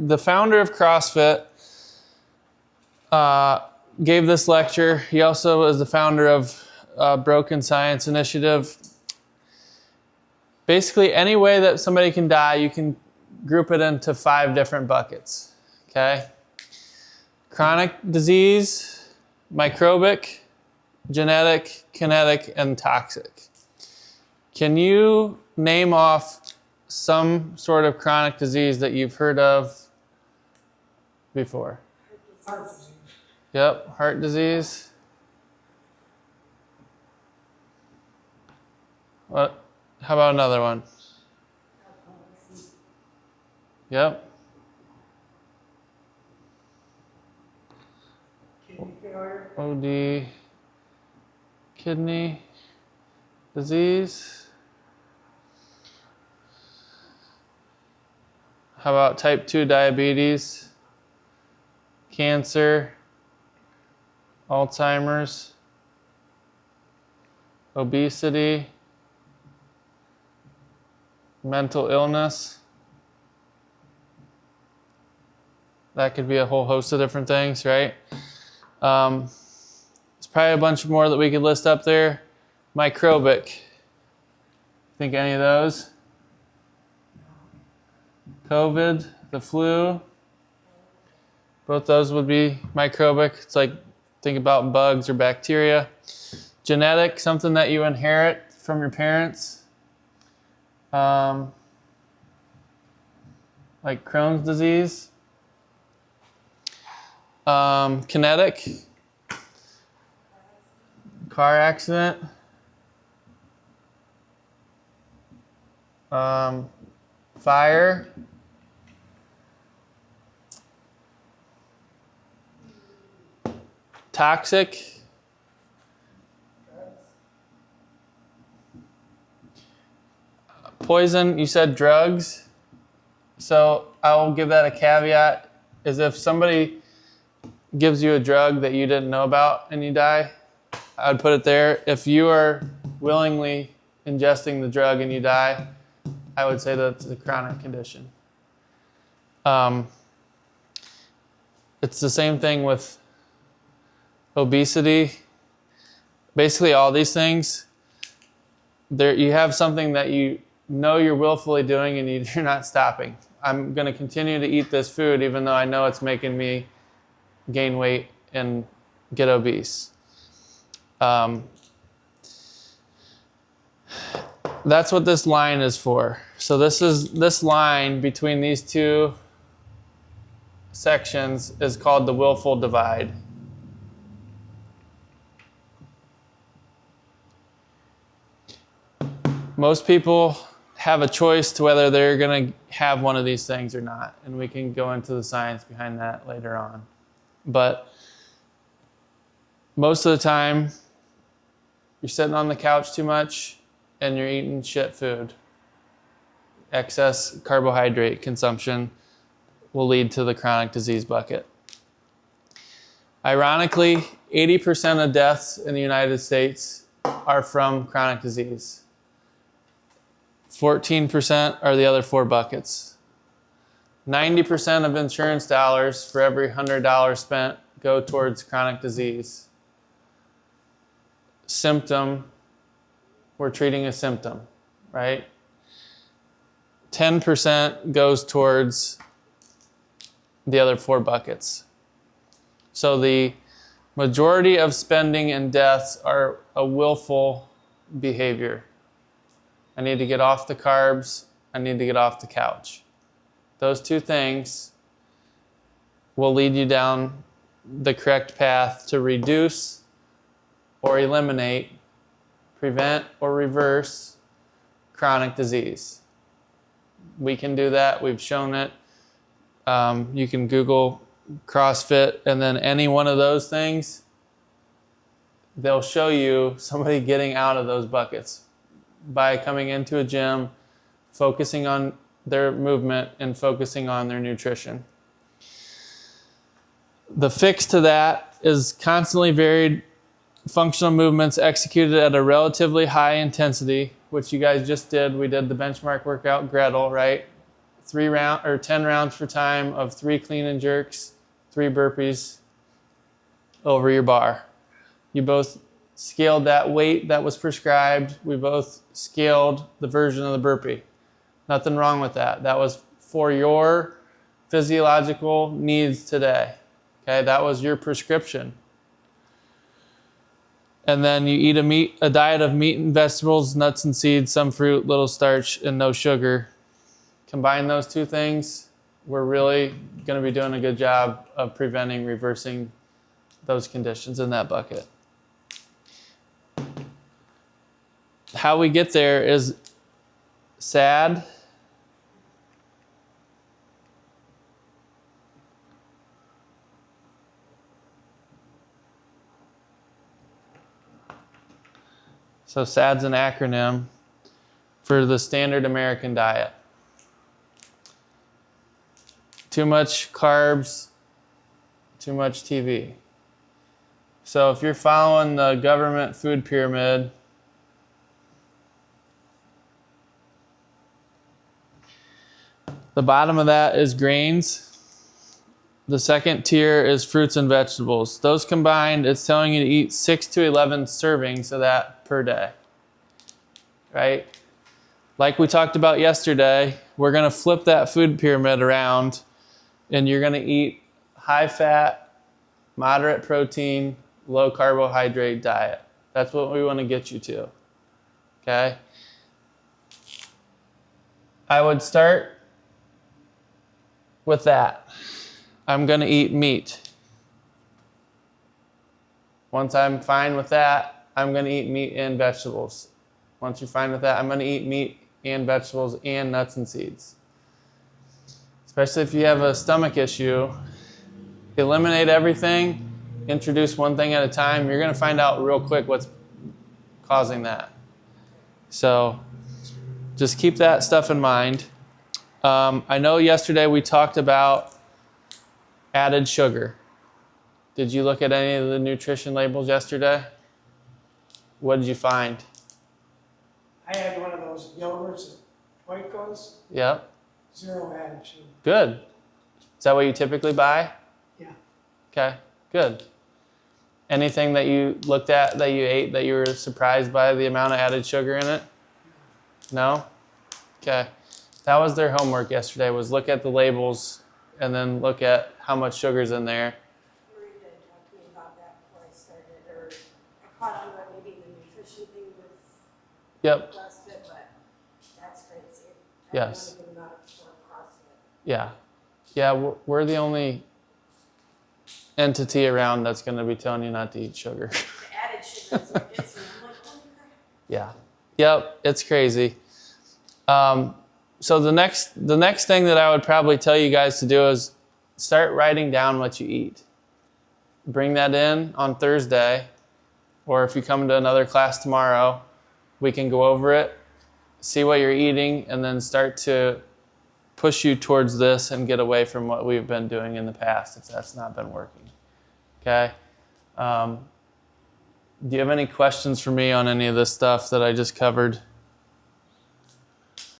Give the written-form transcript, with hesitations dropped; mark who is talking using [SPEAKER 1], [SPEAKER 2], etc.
[SPEAKER 1] the founder of CrossFit gave this lecture. He also is the founder of Broken Science Initiative. Basically, any way that somebody can die, you can group it into 5 different buckets, okay? Chronic disease, microbic, genetic, kinetic, and toxic. Can you name off some sort of chronic disease that you've heard of before?
[SPEAKER 2] Heart disease.
[SPEAKER 1] Yep, heart disease. What? How about another one? Yep.
[SPEAKER 2] Kidney failure.
[SPEAKER 1] OD, kidney disease. How about type 2 diabetes, cancer, Alzheimer's, obesity, mental illness? That could be a whole host of different things, right? There's probably a bunch more that we could list up there. Microbic. Think any of those? COVID, the flu. Both those would be microbic. It's like, think about bugs or bacteria. Genetic, something that you inherit from your parents. Like Crohn's disease. Kinetic, car accident, fire, toxic, poison. You said drugs, so I'll give that a caveat, is if somebody gives you a drug that you didn't know about and you die, I would put it there. If you are willingly ingesting the drug and you die, I would say that's a chronic condition. It's the same thing with obesity. Basically all these things, you have something that you know you're willfully doing and you're not stopping. I'm going to continue to eat this food even though I know it's making me gain weight and get obese. That's what this line is for. So this line between these two sections is called the willful divide. Most people have a choice to whether they're going to have one of these things or not, and we can go into the science behind that later on. But most of the time, you're sitting on the couch too much and you're eating shit food. Excess carbohydrate consumption will lead to the chronic disease bucket. Ironically, 80% of deaths in the United States are from chronic disease. 14% are the other 4 buckets. 90% of insurance dollars for every $100 spent go towards chronic disease. Symptom, we're treating a symptom, right? 10% goes towards the other 4 buckets. So the majority of spending and deaths are a willful behavior. I need to get off the carbs. I need to get off the couch. Those 2 things will lead you down the correct path to reduce or eliminate, prevent or reverse chronic disease. We can do that. We've shown it. You can Google CrossFit and then any one of those things, they'll show you somebody getting out of those buckets by coming into a gym, focusing on their movement and focusing on their nutrition. The fix to that is constantly varied functional movements executed at a relatively high intensity, which you guys just did. We did the benchmark workout, Gretel, right? 10 rounds per time of 3 clean and jerks, 3 burpees over your bar. You both scaled that weight that was prescribed. We both scaled the version of the burpee. Nothing wrong with that. That was for your physiological needs today. Okay, that was your prescription. And then you eat a diet of meat and vegetables, nuts and seeds, some fruit, little starch, and no sugar. Combine those 2 things, we're really going to be doing a good job of preventing, reversing those conditions in that bucket. How we get there is SAD, so SAD's an acronym for the standard American diet. Too much carbs, too much TV. So if you're following the government food pyramid, the bottom of that is grains. The second tier is fruits and vegetables. Those combined, it's telling you to eat 6 to 11 servings of that per day, right? Like we talked about yesterday, we're going to flip that food pyramid around, and you're going to eat high fat, moderate protein, low carbohydrate diet. That's what we want to get you to, okay? I would start with that. I'm going to eat meat. Once I'm fine with that, I'm going to eat meat and vegetables. Once you're fine with that, I'm going to eat meat and vegetables and nuts and seeds. Especially if you have a stomach issue, eliminate everything, introduce one thing at a time. You're going to find out real quick what's causing that. So just keep that stuff in mind. I know yesterday we talked about added sugar. Did you look at any of the nutrition labels yesterday? What did you find?
[SPEAKER 2] I had one of those yogurts, white goes,
[SPEAKER 1] Yep.
[SPEAKER 2] 0 added sugar.
[SPEAKER 1] Good. Is that what you typically buy?
[SPEAKER 2] Yeah.
[SPEAKER 1] Okay, good. Anything that you looked at, that you ate, that you were surprised by the amount of added sugar in it? No? Okay. That was their homework yesterday, was look at the labels and then look at how much sugar's in there.
[SPEAKER 3] Marie did talk to me about that before I started, or I caught on to maybe the nutrition thing with
[SPEAKER 1] Yep.
[SPEAKER 3] CrossFit, but that's crazy.
[SPEAKER 1] Yes.
[SPEAKER 3] I don't even know before CrossFit.
[SPEAKER 1] Yeah. Yeah, we're the only entity around that's going to be telling you not to eat sugar.
[SPEAKER 3] The added sugar is what gets me. I'm like, holy crap.
[SPEAKER 1] Yeah. Yep, it's crazy. So the next thing that I would probably tell you guys to do is start writing down what you eat. Bring that in on Thursday, or if you come to another class tomorrow, we can go over it, see what you're eating, and then start to push you towards this and get away from what we've been doing in the past if that's not been working. Okay? Do you have any questions for me on any of this stuff that I just covered?